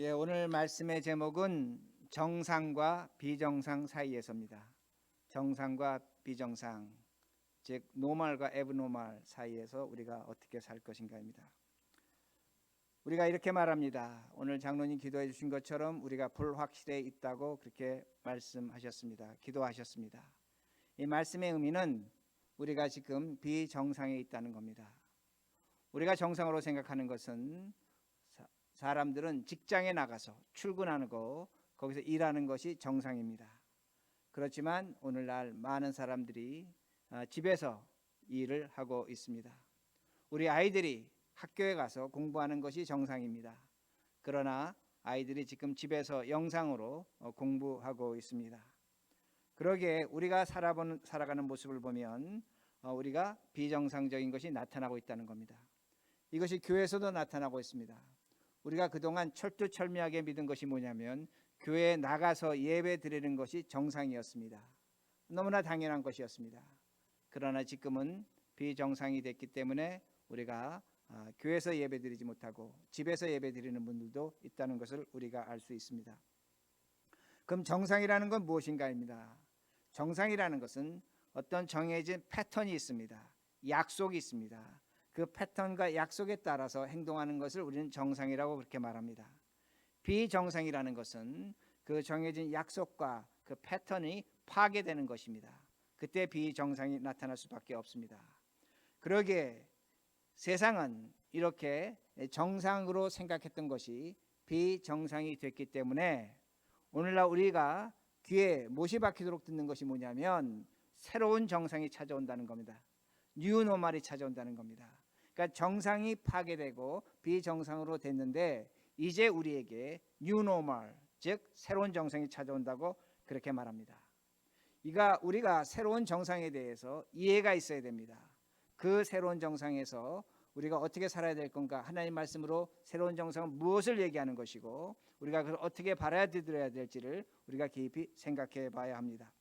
오늘 말씀의 제목은 정상과 비정상 사이에서입니다. 정상과 비정상, 즉 노멀과 에브노멀 사이에서 우리가 어떻게 살 것인가입니다. 우리가 이렇게 말합니다. 오늘 장로님 기도해 주신 것처럼 우리가 불확실에 있다고 그렇게 말씀하셨습니다. 기도하셨습니다. 이 말씀의 의미는 우리가 지금 비정상에 있다는 겁니다. 우리가 정상으로 생각하는 것은 사람들은 직장에 나가서 출근하는 거, 거기서 일하는 것이 정상입니다. 그렇지만 오늘날 많은 사람들이 집에서 일을 하고 있습니다. 우리 아이들이 학교에 가서 공부하는 것이 정상입니다. 그러나 아이들이 지금 집에서 영상으로 공부하고 있습니다. 그러기에 우리가 살아가는 모습을 보면 우리가 비정상적인 것이 나타나고 있다는 겁니다. 이것이 교회에서도 나타나고 있습니다. 우리가 그동안 철두철미하게 믿은 것이 뭐냐면 교회에 나가서 예배 드리는 것이 정상이었습니다. 너무나 당연한 것이었습니다. 그러나 지금은 비정상이 됐기 때문에 우리가 교회에서 예배 드리지 못하고 집에서 예배 드리는 분들도 있다는 것을 우리가 알 수 있습니다. 그럼 정상이라는 건 무엇인가입니다. 정상이라는 것은 어떤 정해진 패턴이 있습니다. 약속이 있습니다. 그 패턴과 약속에 따라서 행동하는 것을 우리는 정상이라고 그렇게 말합니다. 비정상이라는 것은 그 정해진 약속과 그 패턴이 파괴되는 것입니다. 그때 비정상이 나타날 수밖에 없습니다. 그러기에 세상은 이렇게 정상으로 생각했던 것이 비정상이 됐기 때문에 오늘날 우리가 귀에 못이 박히도록 듣는 것이 뭐냐면 새로운 정상이 찾아온다는 겁니다. 뉴노멀이 찾아온다는 겁니다. 그러니까 정상이 파괴되고 비정상으로 됐는데 이제 우리에게 뉴노멀, 즉 새로운 정상이 찾아온다고 그렇게 말합니다. 우리가 새로운 정상에 대해서 이해가 있어야 됩니다. 그 새로운 정상에서 우리가 어떻게 살아야 될 건가, 하나님 말씀으로 새로운 정상은 무엇을 얘기하는 것이고 우리가 그걸 어떻게 받아들여야 될지를 우리가 깊이 생각해 봐야 합니다.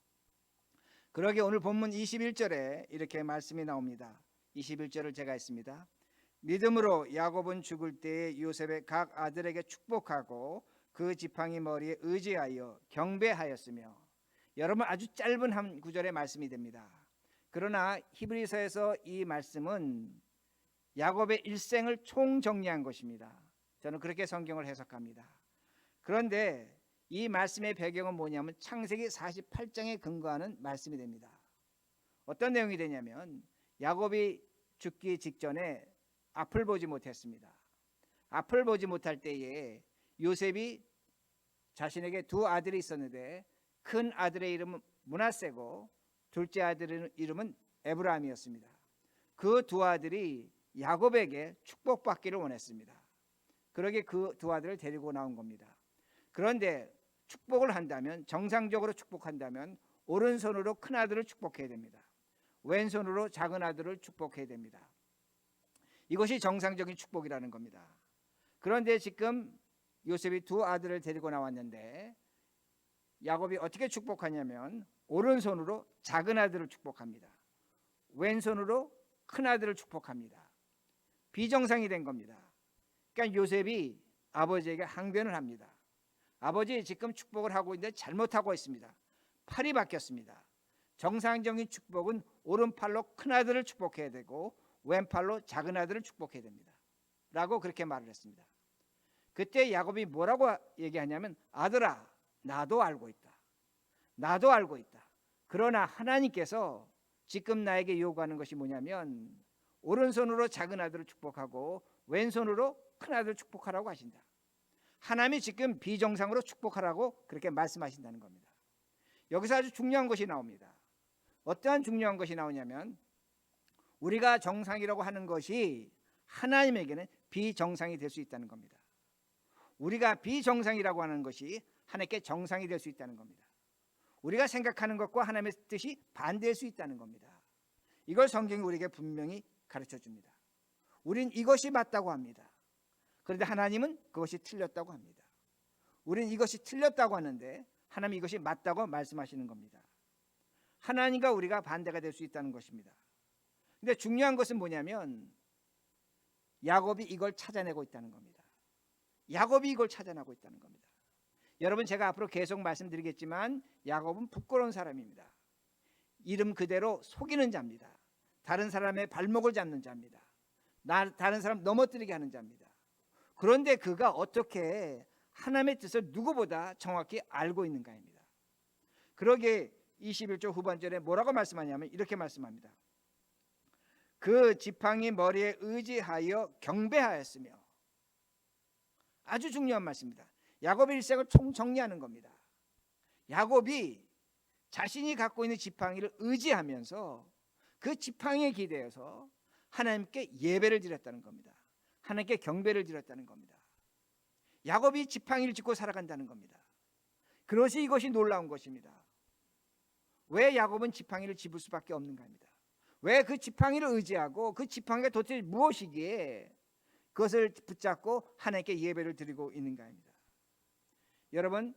그러기에 오늘 본문 21절에 이렇게 말씀이 나옵니다. 21절을 제가 했습니다. 믿음으로 야곱은 죽을 때에 요셉의 각 아들에게 축복하고 그 지팡이 머리에 의지하여 경배하였으며. 여러분, 아주 짧은 한 구절의 말씀이 됩니다. 그러나 히브리서에서 이 말씀은 야곱의 일생을 총정리한 것입니다. 저는 그렇게 성경을 해석합니다. 그런데 이 말씀의 배경은 뭐냐면 창세기 48장에 근거하는 말씀이 됩니다. 어떤 내용이 되냐면 야곱이 죽기 직전에 앞을 보지 못했습니다. 앞을 보지 못할 때에 요셉이 자신에게 두 아들이 있었는데 큰 아들의 이름은 므낫세고 둘째 아들의 이름은 에브라임이었습니다. 그 두 아들이 야곱에게 축복받기를 원했습니다. 그러게 그 두 아들을 데리고 나온 겁니다. 그런데 축복을 한다면, 정상적으로 축복한다면 오른손으로 큰 아들을 축복해야 됩니다. 왼손으로 작은 아들을 축복해야 됩니다. 이것이 정상적인 축복이라는 겁니다. 그런데 지금 요셉이 두 아들을 데리고 나왔는데 야곱이 어떻게 축복하냐면 오른손으로 작은 아들을 축복합니다. 왼손으로 큰 아들을 축복합니다. 비정상이 된 겁니다. 그러니까 요셉이 아버지에게 항변을 합니다. 아버지, 지금 축복을 하고 있는데 잘못하고 있습니다. 팔이 바뀌었습니다. 정상적인 축복은 오른팔로 큰 아들을 축복해야 되고 왼팔로 작은 아들을 축복해야 됩니다. 라고 그렇게 말을 했습니다. 그때 야곱이 뭐라고 얘기하냐면 아들아, 나도 알고 있다. 나도 알고 있다. 그러나 하나님께서 지금 나에게 요구하는 것이 뭐냐면 오른손으로 작은 아들을 축복하고 왼손으로 큰 아들을 축복하라고 하신다. 하나님이 지금 비정상으로 축복하라고 그렇게 말씀하신다는 겁니다. 여기서 아주 중요한 것이 나옵니다. 어떠한 중요한 것이 나오냐면 우리가 정상이라고 하는 것이 하나님에게는 비정상이 될 수 있다는 겁니다. 우리가 비정상이라고 하는 것이 하나님께 정상이 될 수 있다는 겁니다. 우리가 생각하는 것과 하나님의 뜻이 반대할 수 있다는 겁니다. 이걸 성경이 우리에게 분명히 가르쳐 줍니다. 우린 이것이 맞다고 합니다. 그런데 하나님은 그것이 틀렸다고 합니다. 우리는 이것이 틀렸다고 하는데 하나님이 이것이 맞다고 말씀하시는 겁니다. 하나님과 우리가 반대가 될 수 있다는 것입니다. 근데 중요한 것은 뭐냐면 야곱이 이걸 찾아내고 있다는 겁니다. 야곱이 이걸 찾아나고 있다는 겁니다. 여러분, 제가 앞으로 계속 말씀드리겠지만 야곱은 부끄러운 사람입니다. 이름 그대로 속이는 자입니다. 다른 사람의 발목을 잡는 자입니다. 다른 사람 넘어뜨리게 하는 자입니다. 그런데 그가 어떻게 하나님의 뜻을 누구보다 정확히 알고 있는가입니다. 그러기에 21절 후반절에 뭐라고 말씀하냐면 이렇게 말씀합니다. 그 지팡이 머리에 의지하여 경배하였으며. 아주 중요한 말씀입니다. 야곱의 일생을 총정리하는 겁니다. 야곱이 자신이 갖고 있는 지팡이를 의지하면서 그 지팡이에 기대어서 하나님께 예배를 드렸다는 겁니다. 하나님께 경배를 드렸다는 겁니다. 야곱이 지팡이를 짚고 살아간다는 겁니다. 그것이 이것이 놀라운 것입니다. 왜 야곱은 지팡이를 짚을 수밖에 없는가입니다. 왜 그 지팡이를 의지하고 그 지팡이가 도대체 무엇이기에 그것을 붙잡고 하나님께 예배를 드리고 있는가입니다. 여러분,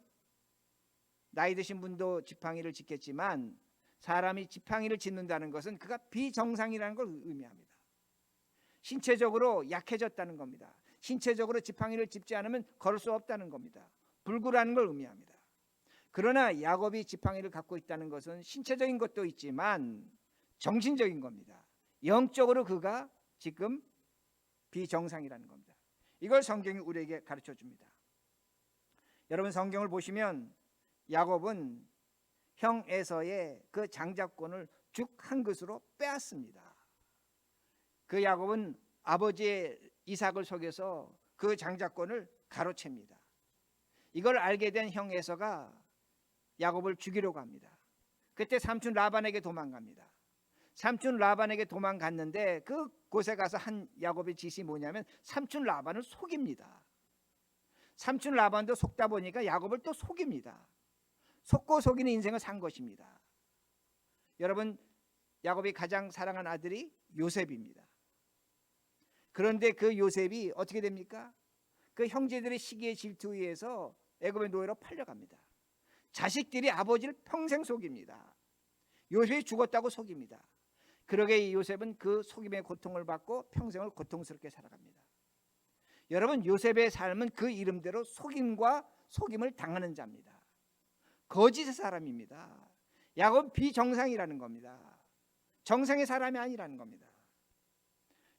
나이 드신 분도 지팡이를 짚겠지만 사람이 지팡이를 짚는다는 것은 그가 비정상이라는 걸 의미합니다. 신체적으로 약해졌다는 겁니다. 신체적으로 지팡이를 짚지 않으면 걸을 수 없다는 겁니다. 불구라는 걸 의미합니다. 그러나 야곱이 지팡이를 갖고 있다는 것은 신체적인 것도 있지만 정신적인 겁니다. 영적으로 그가 지금 비정상이라는 겁니다. 이걸 성경이 우리에게 가르쳐 줍니다. 여러분, 성경을 보시면 야곱은 형 에서의 그 장자권을 죽 한 것으로 빼앗습니다. 그 야곱은 아버지의 이삭을 속여서 그 장자권을 가로챕니다. 이걸 알게 된 형 에서가 야곱을 죽이려고 합니다. 그때 삼촌 라반에게 도망갑니다. 삼촌 라반에게 도망갔는데 그 곳에 가서 한 야곱의 짓이 뭐냐면 삼촌 라반을 속입니다. 삼촌 라반도 속다 보니까 야곱을 또 속입니다. 속고 속이는 인생을 산 것입니다. 여러분, 야곱이 가장 사랑한 아들이 요셉입니다. 그런데 그 요셉이 어떻게 됩니까? 그 형제들의 시기의 질투에 의해서 애굽의 노예로 팔려갑니다. 자식들이 아버지를 평생 속입니다. 요셉이 죽었다고 속입니다. 그러게 요셉은 그 속임의 고통을 받고 평생을 고통스럽게 살아갑니다. 여러분, 요셉의 삶은 그 이름대로 속임과 속임을 당하는 자입니다. 거짓의 사람입니다. 야곱은 비정상이라는 겁니다. 정상의 사람이 아니라는 겁니다.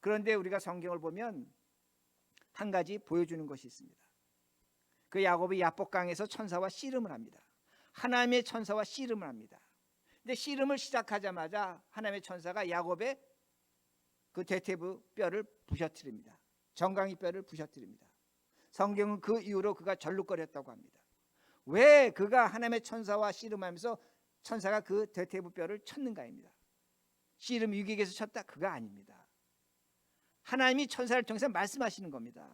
그런데 우리가 성경을 보면 한 가지 보여주는 것이 있습니다. 그 야곱이 야복강에서 천사와 씨름을 합니다. 하나님의 천사와 씨름을 합니다. 근데 씨름을 시작하자마자 하나님의 천사가 야곱의 그 대퇴부 뼈를 부셔뜨립니다. 정강이 뼈를 부셔뜨립니다. 성경은 그 이후로 그가 절룩거렸다고 합니다. 왜 그가 하나님의 천사와 씨름하면서 천사가 그 대퇴부 뼈를 쳤는가입니다. 씨름 위기에서 쳤다? 그가 아닙니다. 하나님이 천사를 통해서 말씀하시는 겁니다.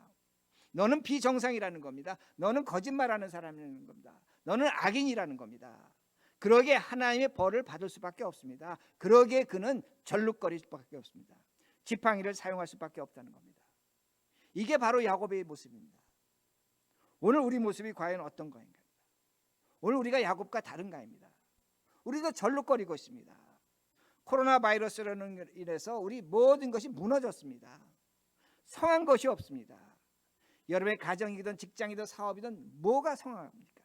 너는 비정상이라는 겁니다. 너는 거짓말하는 사람이라는 겁니다. 너는 악인이라는 겁니다. 그러기에 하나님의 벌을 받을 수밖에 없습니다. 그러기에 그는 절룩거릴 수밖에 없습니다. 지팡이를 사용할 수밖에 없다는 겁니다. 이게 바로 야곱의 모습입니다. 오늘 우리 모습이 과연 어떤 거인가? 오늘 우리가 야곱과 다른가입니다. 우리도 절룩거리고 있습니다. 코로나 바이러스로 인해서 우리 모든 것이 무너졌습니다. 성한 것이 없습니다. 여러분의 가정이든 직장이든 사업이든 뭐가 성합니까?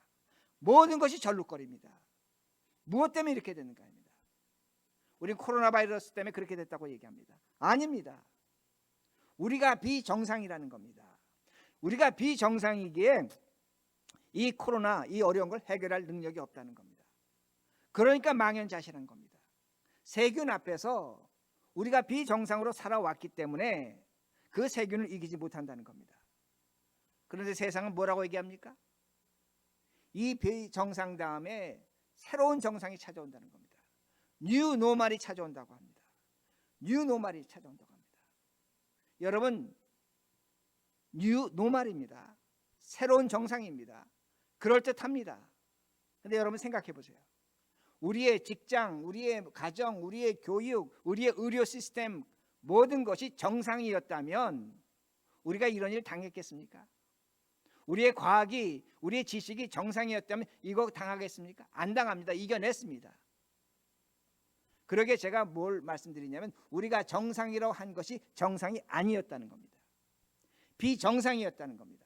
모든 것이 절룩거립니다. 무엇 때문에 이렇게 되는가입니다. 우리는 코로나 바이러스 때문에 그렇게 됐다고 얘기합니다. 아닙니다. 우리가 비정상이라는 겁니다. 우리가 비정상이기에 이 코로나, 이 어려운 걸 해결할 능력이 없다는 겁니다. 그러니까 망연자실한 겁니다. 세균 앞에서 우리가 비정상으로 살아왔기 때문에 그 세균을 이기지 못한다는 겁니다. 그런데 세상은 뭐라고 얘기합니까? 이 비정상 다음에 새로운 정상이 찾아온다는 겁니다. 뉴 노멀이 찾아온다고 합니다. 뉴 노멀이 찾아온다고 합니다. 여러분, 뉴 노멀입니다. 새로운 정상입니다. 그럴듯합니다. 그런데 여러분 생각해 보세요. 우리의 직장, 우리의 가정, 우리의 교육, 우리의 의료 시스템 모든 것이 정상이었다면 우리가 이런 일 당했겠습니까? 우리의 과학이, 우리의 지식이 정상이었다면 이거 당하겠습니까? 안 당합니다. 이겨냈습니다. 그러게 제가 뭘 말씀드리냐면 우리가 정상이라고 한 것이 정상이 아니었다는 겁니다. 비정상이었다는 겁니다.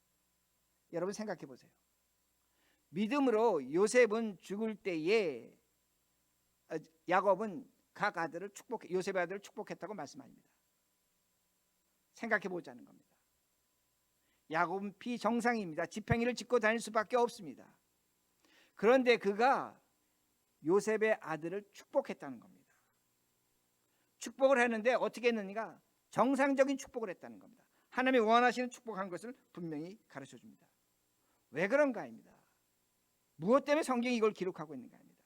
여러분 생각해 보세요. 믿음으로 요셉은 죽을 때에 야곱은 각 아들을 요셉의 아들을 축복했다고 말씀합니다. 생각해 보자는 겁니다. 야곱은 비정상입니다. 지팡이를 짚고 다닐 수밖에 없습니다. 그런데 그가 요셉의 아들을 축복했다는 겁니다. 축복을 했는데 어떻게 했느냐? 정상적인 축복을 했다는 겁니다. 하나님이 원하시는 축복한 것을 분명히 가르쳐 줍니다. 왜 그런가입니다. 무엇 때문에 성경이 이걸 기록하고 있는가입니다.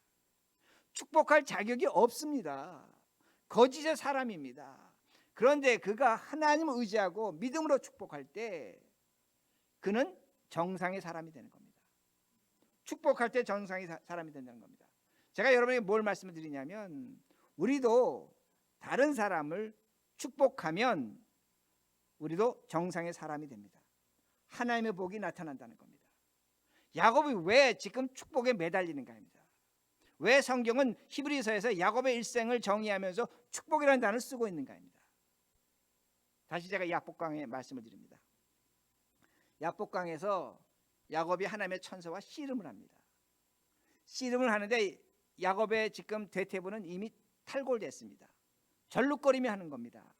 축복할 자격이 없습니다. 거짓의 사람입니다. 그런데 그가 하나님을 의지하고 믿음으로 축복할 때 그는 정상의 사람이 되는 겁니다. 축복할 때 정상의 사람이 된다는 겁니다. 제가 여러분에게 뭘 말씀을 드리냐면 우리도 다른 사람을 축복하면 우리도 정상의 사람이 됩니다. 하나님의 복이 나타난다는 겁니다. 야곱이 왜 지금 축복에 매달리는가입니다. 왜 성경은 히브리서에서 야곱의 일생을 정의하면서 축복이라는 단어를 쓰고 있는가입니다. 다시 제가 야복강의 말씀을 드립니다. 야복강에서 야곱이 하나님의 천사와 씨름을 합니다. 씨름을 하는데 야곱의 지금 대퇴부는 이미 탈골됐습니다. 절룩거리며 하는 겁니다.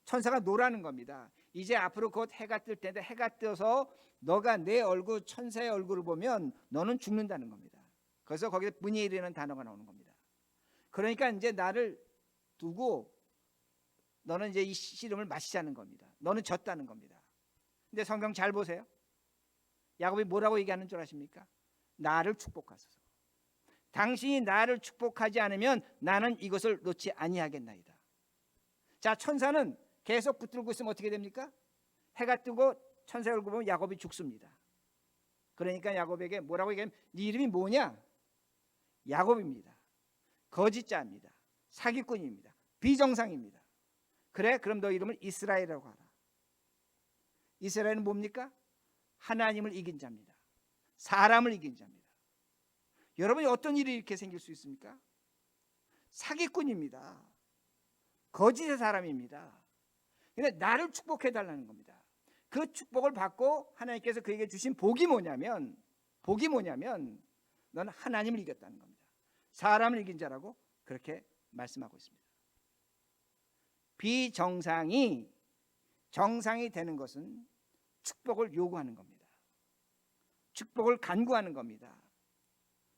천사가 노라는 겁니다. 이제 앞으로 곧 해가 뜰 텐데 해가 떠서 너가 내 얼굴 천사의 얼굴을 보면 너는 죽는다는 겁니다. 그래서 거기에 문예일이라는 단어가 나오는 겁니다. 그러니까 이제 나를 두고 너는 이제 이 씨름을 마시자는 겁니다. 너는 졌다는 겁니다. 근데 성경 잘 보세요. 야곱이 뭐라고 얘기하는 줄 아십니까? 나를 축복하소서. 당신이 나를 축복하지 않으면 나는 이것을 놓지 아니하겠나이다. 자, 천사는 계속 붙들고 있으면 어떻게 됩니까? 해가 뜨고 천사의 얼굴 보면 야곱이 죽습니다. 그러니까 야곱에게 뭐라고 얘기하면 네 이름이 뭐냐? 야곱입니다. 거짓자입니다. 사기꾼입니다. 비정상입니다. 그래, 그럼 너 이름을 이스라엘이라고 하라. 이스라엘은 뭡니까? 하나님을 이긴 자입니다. 사람을 이긴 자입니다. 여러분이 어떤 일이 이렇게 생길 수 있습니까? 사기꾼입니다. 거짓의 사람입니다. 근데 나를 축복해 달라는 겁니다. 그 축복을 받고 하나님께서 그에게 주신 복이 뭐냐면 너는 하나님을 이겼다는 겁니다. 사람을 이긴 자라고 그렇게 말씀하고 있습니다. 비정상이 정상이 되는 것은 축복을 요구하는 겁니다. 축복을 간구하는 겁니다.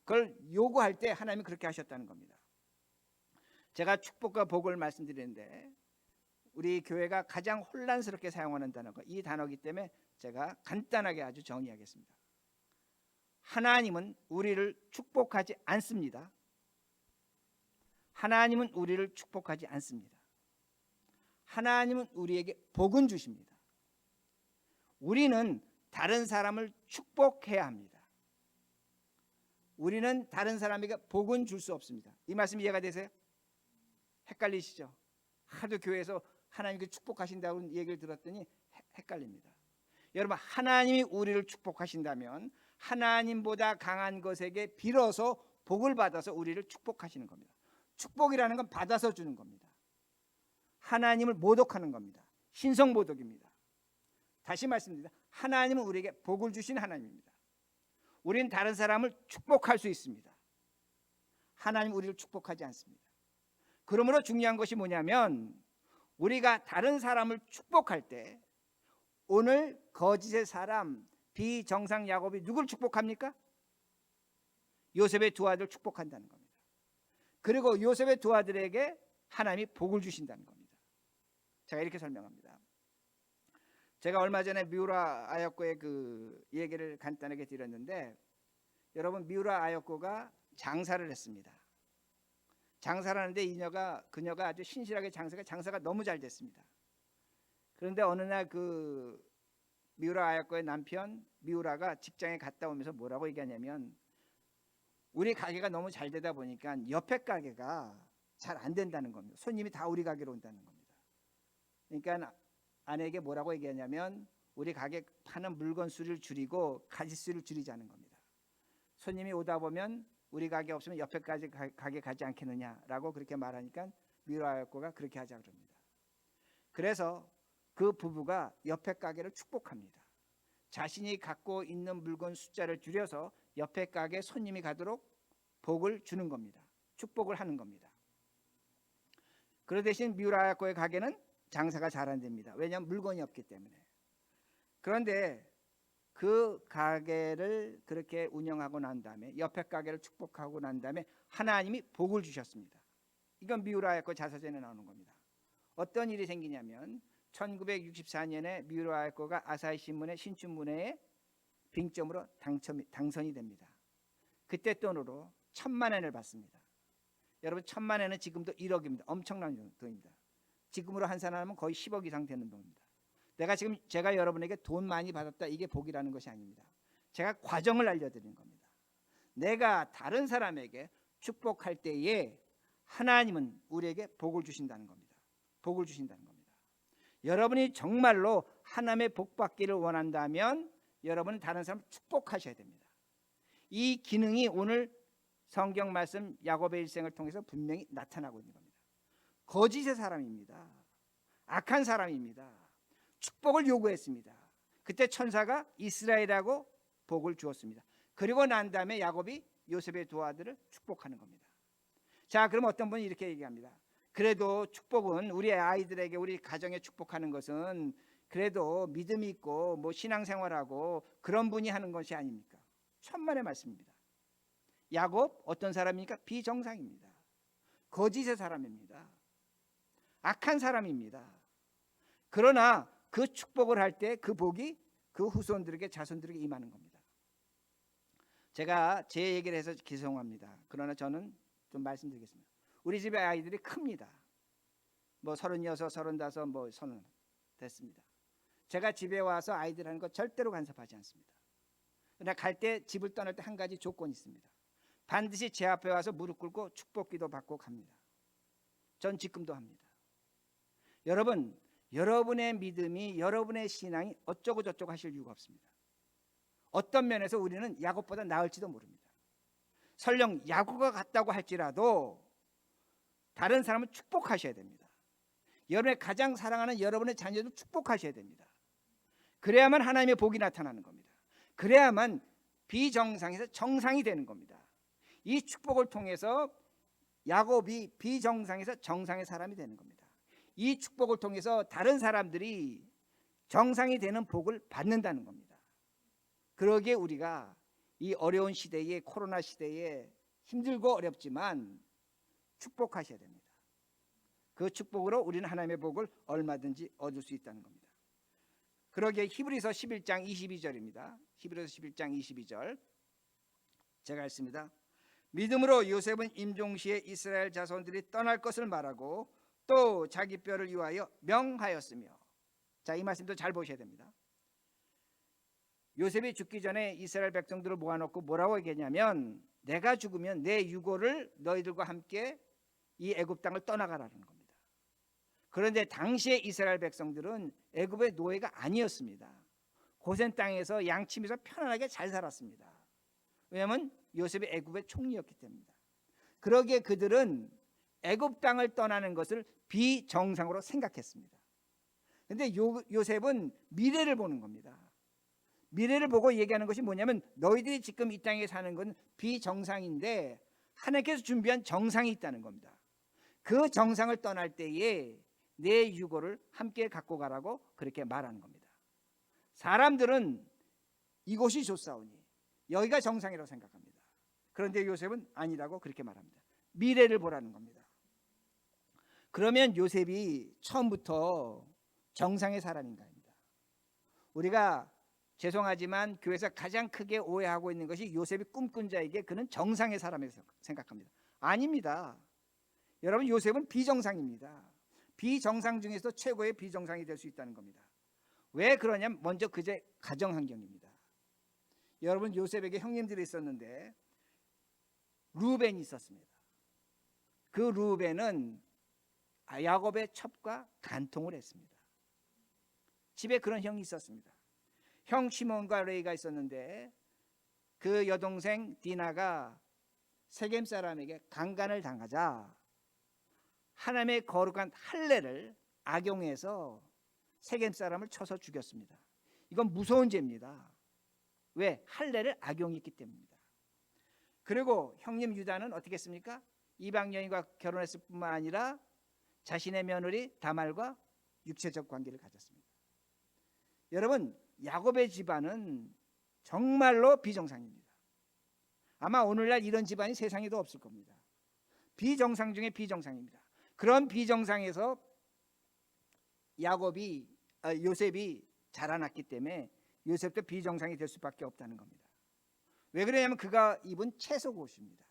그걸 요구할 때 하나님이 그렇게 하셨다는 겁니다. 제가 축복과 복을 말씀드리는데 우리 교회가 가장 혼란스럽게 사용하는 단어가 이 단어이기 때문에 제가 간단하게 아주 정의하겠습니다. 하나님은 우리를 축복하지 않습니다. 하나님은 우리를 축복하지 않습니다. 하나님은 우리에게 복은 주십니다. 우리는 다른 사람을 축복해야 합니다. 우리는 다른 사람에게 복은 줄 수 없습니다. 이 말씀 이해가 되세요? 헷갈리시죠? 하도 교회에서 하나님께 축복하신다고 얘기를 들었더니 헷갈립니다. 여러분, 하나님이 우리를 축복하신다면 하나님보다 강한 것에게 빌어서 복을 받아서 우리를 축복하시는 겁니다. 축복이라는 건 받아서 주는 겁니다. 하나님을 모독하는 겁니다. 신성모독입니다. 다시 말씀드립니다. 하나님은 우리에게 복을 주신 하나님입니다. 우리는 다른 사람을 축복할 수 있습니다. 하나님 우리를 축복하지 않습니다. 그러므로 중요한 것이 뭐냐면 우리가 다른 사람을 축복할 때 오늘 거짓의 사람 비정상 야곱이 누굴 축복합니까? 요셉의 두 아들 축복한다는 겁니다. 그리고 요셉의 두 아들에게 하나님이 복을 주신다는 겁니다. 제가 이렇게 설명합니다. 제가 얼마 전에 미우라 아역고의 그 얘기를 간단하게 드렸는데 여러분, 미우라 아역고가 장사를 했습니다. 장사를 하는데 그녀가 아주 신실하게 장사가 너무 잘 됐습니다. 그런데 어느 날 그 미우라 아역고의 남편 미우라가 직장에 갔다 오면서 뭐라고 얘기하냐면 우리 가게가 너무 잘 되다 보니까 옆에 가게가 잘 안 된다는 겁니다. 손님이 다 우리 가게로 온다는 겁니다. 그러니까 아내에게 뭐라고 얘기하냐면 우리 가게 파는 물건 수를 줄이고 가짓수를 줄이자는 겁니다. 손님이 오다 보면 우리 가게 없으면 옆에까지 가게 가지 않겠느냐라고 그렇게 말하니까 미우라였고가 그렇게 하자 그럽니다. 그래서 그 부부가 옆에 가게를 축복합니다. 자신이 갖고 있는 물건 숫자를 줄여서 옆에 가게 손님이 가도록 복을 주는 겁니다. 축복을 하는 겁니다. 그러 대신 미우라야코의 가게는 장사가 잘 안 됩니다. 왜냐하면 물건이 없기 때문에. 그런데 그 가게를 그렇게 운영하고 난 다음에 옆에 가게를 축복하고 난 다음에 하나님이 복을 주셨습니다. 이건 미우라야코 자서전에 나오는 겁니다. 어떤 일이 생기냐면 1964년에 미우라야코가 아사히 신문의 신춘문예에 빙점으로 당선이 됩니다. 그때 돈으로 1,000만 엔을 받습니다. 여러분 1,000만 엔은 지금도 1억입니다. 엄청난 돈입니다. 지금으로 환산하면 거의 10억 이상 되는 돈입니다. 제가 여러분에게 돈 많이 받았다 이게 복이라는 것이 아닙니다. 제가 과정을 알려드리는 겁니다. 내가 다른 사람에게 축복할 때에 하나님은 우리에게 복을 주신다는 겁니다. 복을 주신다는 겁니다. 여러분이 정말로 하나님의 복 받기를 원한다면 여러분은 다른 사람을 축복하셔야 됩니다. 이 기능이 오늘 성경 말씀 야곱의 일생을 통해서 분명히 나타나고 있는 겁니다. 거짓의 사람입니다. 악한 사람입니다. 축복을 요구했습니다. 그때 천사가 이스라엘하고 복을 주었습니다. 그리고 난 다음에 야곱이 요셉의 두 아들을 축복하는 겁니다. 자, 그럼 어떤 분이 이렇게 얘기합니다. 그래도 축복은 우리 아이들에게 우리 가정에 축복하는 것은 그래도 믿음이 있고 뭐 신앙생활하고 그런 분이 하는 것이 아닙니까? 천만의 말씀입니다. 야곱 어떤 사람입니까? 비정상입니다. 거짓의 사람입니다. 악한 사람입니다. 그러나 그 축복을 할 때 그 복이 그 후손들에게 자손들에게 임하는 겁니다. 제가 제 얘기를 해서 죄송합니다. 그러나 저는 좀 말씀드리겠습니다. 우리 집의 아이들이 큽니다. 뭐 36, 35, 뭐 30 됐습니다. 제가 집에 와서 아이들 하는 거 절대로 간섭하지 않습니다. 그러나 갈 때 집을 떠날 때 한 가지 조건이 있습니다. 반드시 제 앞에 와서 무릎 꿇고 축복기도 받고 갑니다. 전 지금도 합니다. 여러분, 여러분의 믿음이 여러분의 신앙이 어쩌고 저쩌고 하실 이유가 없습니다. 어떤 면에서 우리는 야곱보다 나을지도 모릅니다. 설령 야곱과 같다고 할지라도 다른 사람을 축복하셔야 됩니다. 여러분의 가장 사랑하는 여러분의 자녀도 축복하셔야 됩니다. 그래야만 하나님의 복이 나타나는 겁니다. 그래야만 비정상에서 정상이 되는 겁니다. 이 축복을 통해서 야곱이 비정상에서 정상의 사람이 되는 겁니다. 이 축복을 통해서 다른 사람들이 정상이 되는 복을 받는다는 겁니다. 그러기에 우리가 이 어려운 시대에 코로나 시대에 힘들고 어렵지만 축복하셔야 됩니다. 그 축복으로 우리는 하나님의 복을 얼마든지 얻을 수 있다는 겁니다. 그러기에 히브리서 11장 22절입니다. 히브리서 11장 22절 제가 읽습니다. 믿음으로 요셉은 임종시에 이스라엘 자손들이 떠날 것을 말하고 또 자기 뼈를 위하여 명하였으며. 자, 이 말씀도 잘 보셔야 됩니다. 요셉이 죽기 전에 이스라엘 백성들을 모아놓고 뭐라고 얘기했냐면 내가 죽으면 내 유고를 너희들과 함께 이 애굽 땅을 떠나가라는 겁니다. 그런데 당시에 이스라엘 백성들은 애굽의 노예가 아니었습니다. 고센 땅에서 양치면서 편안하게 잘 살았습니다. 왜냐하면 요셉이 애굽의 총리였기 때문입니다. 그러기에 그들은 애굽 땅을 떠나는 것을 비정상으로 생각했습니다. 그런데 요셉은 미래를 보는 겁니다. 미래를 보고 얘기하는 것이 뭐냐면 너희들이 지금 이 땅에 사는 건 비정상인데 하나님께서 준비한 정상이 있다는 겁니다. 그 정상을 떠날 때에 내 유고를 함께 갖고 가라고 그렇게 말하는 겁니다. 사람들은 이곳이 좋사오니 여기가 정상이라고 생각합니다. 그런데 요셉은 아니라고 그렇게 말합니다. 미래를 보라는 겁니다. 그러면 요셉이 처음부터 정상의 사람인가입니다. 우리가 죄송하지만 교회에서 가장 크게 오해하고 있는 것이 요셉이 꿈꾼 자에게 그는 정상의 사람이라고 생각합니다. 아닙니다. 여러분, 요셉은 비정상입니다. 비정상 중에서 최고의 비정상이 될 수 있다는 겁니다. 왜 그러냐면 먼저 그제 가정 환경입니다. 여러분, 요셉에게 형님들이 있었는데 루벤이 있었습니다. 그 루벤은 야곱의 첩과 간통을 했습니다. 집에 그런 형이 있었습니다. 형 시몬과 레이가 있었는데 그 여동생 디나가 세겜 사람에게 강간을 당하자 하나님의 거룩한 할례를 악용해서 세겜 사람을 쳐서 죽였습니다. 이건 무서운 죄입니다. 왜? 할례를 악용했기 때문입니다. 그리고 형님 유다는 어떻게 했습니까? 이방 여인과 결혼했을 뿐만 아니라 자신의 며느리 다말과 육체적 관계를 가졌습니다. 여러분, 야곱의 집안은 정말로 비정상입니다. 아마 오늘날 이런 집안이 세상에도 없을 겁니다. 비정상 중에 비정상입니다. 그런 비정상에서 요셉이 자라났기 때문에 요셉도 비정상이 될 수밖에 없다는 겁니다. 왜 그러냐면 그가 입은 채속옷입니다.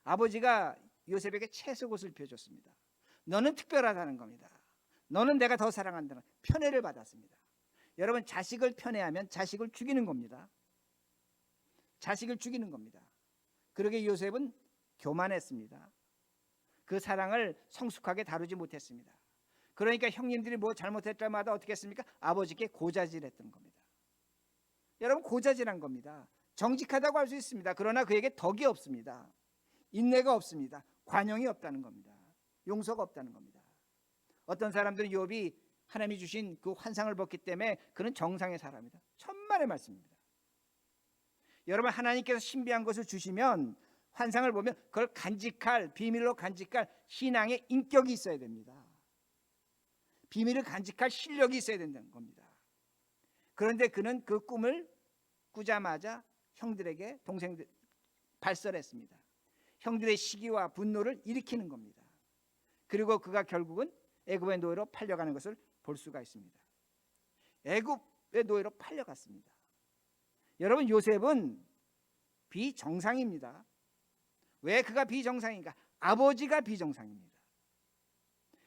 아버지가 요셉에게 채속옷을 입혀줬습니다. 너는 특별하다는 겁니다. 너는 내가 더 사랑한다는 편애를 받았습니다. 여러분, 자식을 편애하면 자식을 죽이는 겁니다. 자식을 죽이는 겁니다. 그러게 요셉은 교만했습니다. 그 사랑을 성숙하게 다루지 못했습니다. 그러니까 형님들이 뭐 잘못할 때마다 어떻게 했습니까? 아버지께 고자질했던 겁니다. 여러분, 고자질한 겁니다. 정직하다고 할 수 있습니다. 그러나 그에게 덕이 없습니다. 인내가 없습니다. 관용이 없다는 겁니다. 용서가 없다는 겁니다. 어떤 사람들은 욥이 하나님이 주신 그 환상을 봤기 때문에 그는 정상의 사람이다. 천만의 말씀입니다. 여러분, 하나님께서 신비한 것을 주시면 환상을 보면 그걸 간직할, 비밀로 간직할 신앙의 인격이 있어야 됩니다. 비밀을 간직할 실력이 있어야 된다는 겁니다. 그런데 그는 그 꿈을 꾸자마자 형들에게, 동생들 발설했습니다. 형들의 시기와 분노를 일으키는 겁니다. 그리고 그가 결국은 애굽의 노예로 팔려가는 것을 볼 수가 있습니다. 애굽의 노예로 팔려갔습니다. 여러분, 요셉은 비정상입니다. 왜 그가 비정상인가? 아버지가 비정상입니다.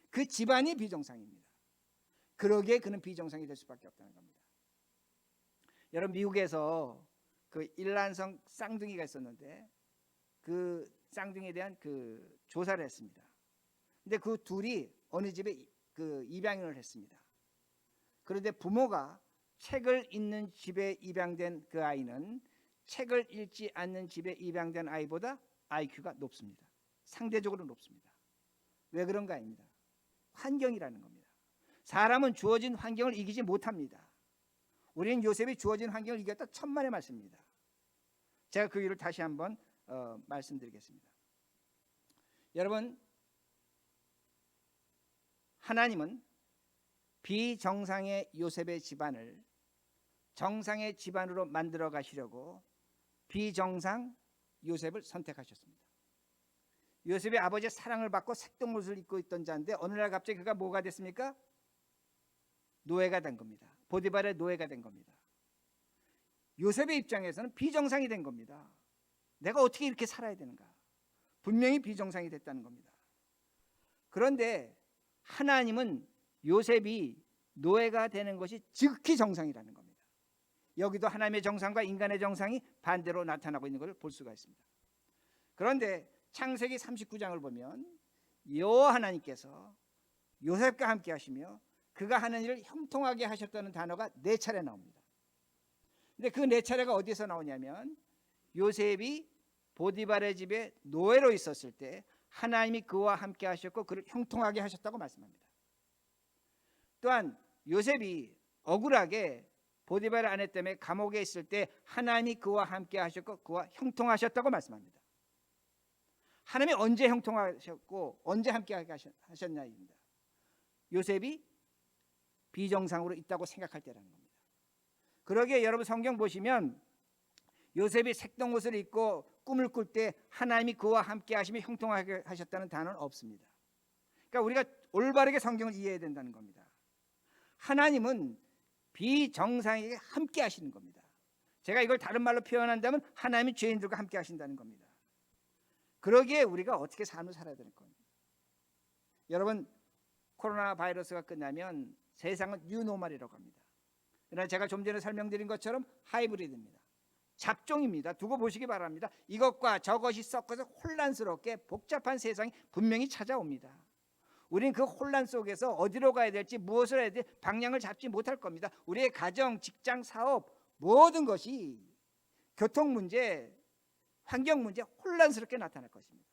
그 집안이 비정상입니다. 그러기에 그는 비정상이 될 수밖에 없다는 겁니다. 여러분, 미국에서 그 일란성 쌍둥이가 있었는데 그 쌍둥이에 대한 그 조사를 했습니다. 근데 그 둘이 어느 집에 그 입양을 했습니다. 그런데 부모가 책을 읽는 집에 입양된 그 아이는 책을 읽지 않는 집에 입양된 아이보다 IQ가 높습니다. 상대적으로 높습니다. 왜 그런가 입니다. 환경이라는 겁니다. 사람은 주어진 환경을 이기지 못합니다. 우리는 요셉이 주어진 환경을 이겼다 천만의 말씀입니다. 제가 그 이유를 다시 한번 말씀드리겠습니다. 여러분, 하나님은 비정상의 요셉의 집안을 정상의 집안으로 만들어 가시려고 비정상 요셉을 선택하셨습니다. 요셉이 아버지의 사랑을 받고 색동옷을 입고 있던 자인데 어느 날 갑자기 그가 뭐가 됐습니까? 노예가 된 겁니다. 보디발의 노예가 된 겁니다. 요셉의 입장에서는 비정상이 된 겁니다. 내가 어떻게 이렇게 살아야 되는가? 분명히 비정상이 됐다는 겁니다. 그런데 하나님은 요셉이 노예가 되는 것이 즉히 정상이라는 겁니다. 여기도 하나님의 정상과 인간의 정상이 반대로 나타나고 있는 것을 볼 수가 있습니다. 그런데 창세기 39장을 보면 여호와 하나님께서 요셉과 함께 하시며 그가 하는 일을 형통하게 하셨다는 단어가 4차례 나옵니다. 근데 그 4차례가 어디서 나오냐면 요셉이 보디발의 집에 노예로 있었을 때 하나님이 그와 함께 하셨고 그를 형통하게 하셨다고 말씀합니다. 또한 요셉이 억울하게 보디발 아내 때문에 감옥에 있을 때 하나님이 그와 함께 하셨고 그와 형통하셨다고 말씀합니다. 하나님이 언제 형통하셨고 언제 함께 하셨냐입니다. 요셉이 비정상으로 있다고 생각할 때라는 겁니다. 그러기에 여러분 성경 보시면 요셉이 색동옷을 입고 꿈을 꿀 때 하나님이 그와 함께 하시며 형통하게 하셨다는 단어는 없습니다. 그러니까 우리가 올바르게 성경을 이해해야 된다는 겁니다. 하나님은 비정상에게 함께 하시는 겁니다. 제가 이걸 다른 말로 표현한다면 하나님이 죄인들과 함께 하신다는 겁니다. 그러기에 우리가 어떻게 삶을 살아야 될 겁니다. 여러분, 코로나 바이러스가 끝나면 세상은 뉴노멀이라고 합니다. 그러나 제가 좀 전에 설명드린 것처럼 하이브리드입니다. 잡종입니다. 두고 보시기 바랍니다. 이것과 저것이 섞어서 혼란스럽게 복잡한 세상이 분명히 찾아옵니다. 우리는 그 혼란 속에서 어디로 가야 될지 무엇을 해야 될지 방향을 잡지 못할 겁니다. 우리의 가정, 직장, 사업 모든 것이 교통 문제, 환경 문제 혼란스럽게 나타날 것입니다.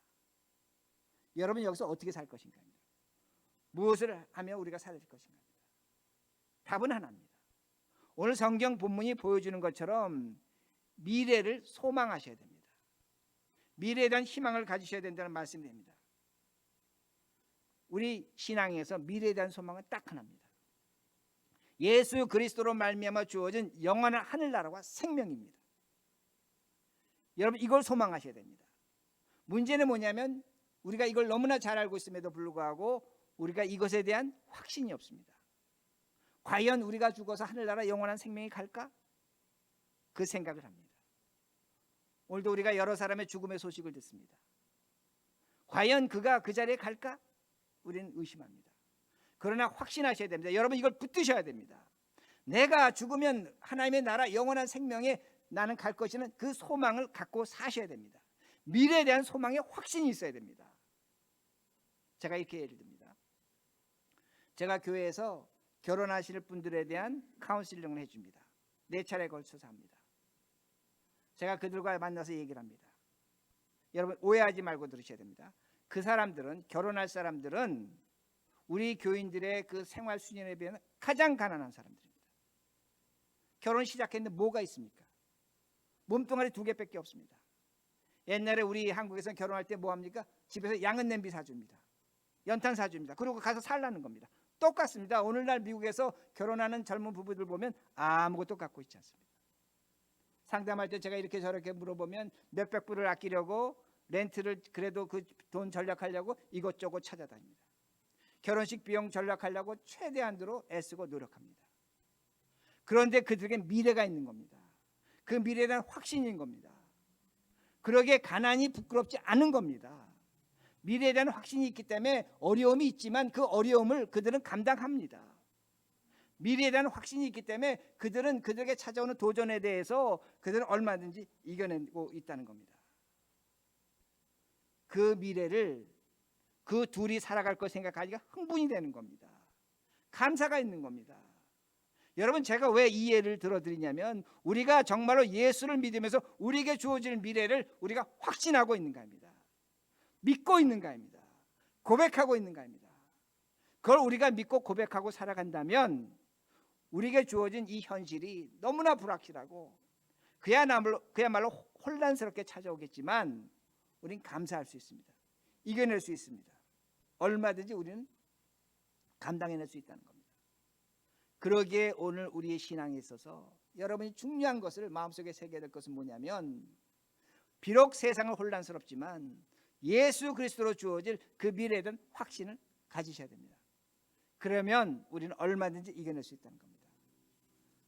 여러분 여기서 어떻게 살 것인가? 무엇을 하며 우리가 살아야 될 것인가? 답은 하나입니다. 오늘 성경 본문이 보여주는 것처럼 미래를 소망하셔야 됩니다. 미래에 대한 희망을 가지셔야 된다는 말씀입니다. 우리 신앙에서 미래에 대한 소망은 딱 하나입니다. 예수 그리스도로 말미암아 주어진 영원한 하늘나라와 생명입니다. 여러분 이걸 소망하셔야 됩니다. 문제는 뭐냐면 우리가 이걸 너무나 잘 알고 있음에도 불구하고 우리가 이것에 대한 확신이 없습니다. 과연 우리가 죽어서 하늘나라 영원한 생명이 갈까? 그 생각을 합니다. 오늘도 우리가 여러 사람의 죽음의 소식을 듣습니다. 과연 그가 그 자리에 갈까? 우리는 의심합니다. 그러나 확신하셔야 됩니다. 여러분 이걸 붙드셔야 됩니다. 내가 죽으면 하나님의 나라 영원한 생명에 나는 갈 것이는 그 소망을 갖고 사셔야 됩니다. 미래에 대한 소망에 확신이 있어야 됩니다. 제가 이렇게 예를 듭니다. 제가 교회에서 결혼하실 분들에 대한 카운슬링을 해줍니다. 4차례에 걸쳐서 합니다. 제가 그들과 만나서 얘기를 합니다. 여러분 오해하지 말고 들으셔야 됩니다. 그 사람들은 결혼할 사람들은 우리 교인들의 그 생활 수준에 비해 가장 가난한 사람들입니다. 결혼 시작했는데 뭐가 있습니까? 몸뚱아리 2개밖에 없습니다. 옛날에 우리 한국에서는 결혼할 때 뭐 합니까? 집에서 양은 냄비 사줍니다. 연탄 사줍니다. 그리고 가서 살라는 겁니다. 똑같습니다. 오늘날 미국에서 결혼하는 젊은 부부들 보면 아무것도 갖고 있지 않습니다. 상담할 때 제가 이렇게 저렇게 물어보면 몇백 불을 아끼려고 렌트를 그래도 그 돈 절약하려고 이것저것 찾아다닙니다. 결혼식 비용 절약하려고 최대한으로 애쓰고 노력합니다. 그런데 그들에게 미래가 있는 겁니다. 그 미래에 대한 확신인 겁니다. 그러기에 가난이 부끄럽지 않은 겁니다. 미래에 대한 확신이 있기 때문에 어려움이 있지만 그 어려움을 그들은 감당합니다. 미래에 대한 확신이 있기 때문에 그들은 그들에게 찾아오는 도전에 대해서 그들은 얼마든지 이겨내고 있다는 겁니다. 그 미래를 그 둘이 살아갈 것 생각하기가 흥분이 되는 겁니다. 감사가 있는 겁니다. 여러분 제가 왜 이 예를 들어드리냐면 우리가 정말로 예수를 믿으면서 우리에게 주어질 미래를 우리가 확신하고 있는가입니다. 믿고 있는가입니다. 고백하고 있는가입니다. 그걸 우리가 믿고 고백하고 살아간다면 우리에게 주어진 이 현실이 너무나 불확실하고 그야말로 혼란스럽게 찾아오겠지만 우리는 감사할 수 있습니다. 이겨낼 수 있습니다. 얼마든지 우리는 감당해낼 수 있다는 겁니다. 그러기에 오늘 우리의 신앙에 있어서 여러분이 중요한 것을 마음속에 새겨야 될 것은 뭐냐면 비록 세상은 혼란스럽지만 예수 그리스도로 주어질 그 미래에 대한 확신을 가지셔야 됩니다. 그러면 우리는 얼마든지 이겨낼 수 있다는 겁니다.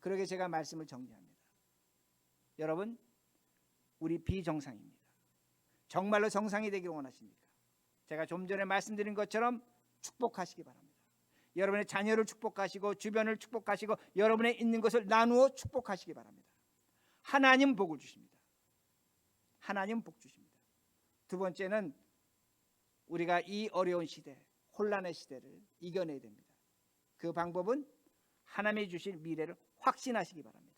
그러기에 제가 말씀을 정리합니다. 여러분 우리 비정상입니다. 정말로 정상이 되기를 원하십니까? 제가 좀 전에 말씀드린 것처럼 축복하시기 바랍니다. 여러분의 자녀를 축복하시고 주변을 축복하시고 여러분의 있는 것을 나누어 축복하시기 바랍니다. 하나님 복을 주십니다. 하나님 복 주십니다. 두 번째는 우리가 이 어려운 시대, 혼란의 시대를 이겨내야 됩니다. 그 방법은 하나님이 주실 미래를 확신하시기 바랍니다.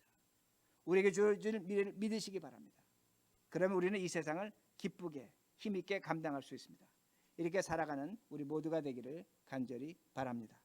우리에게 주어질 미래를 믿으시기 바랍니다. 그러면 우리는 이 세상을 기쁘게 힘있게 감당할 수 있습니다. 이렇게 살아가는 우리 모두가 되기를 간절히 바랍니다.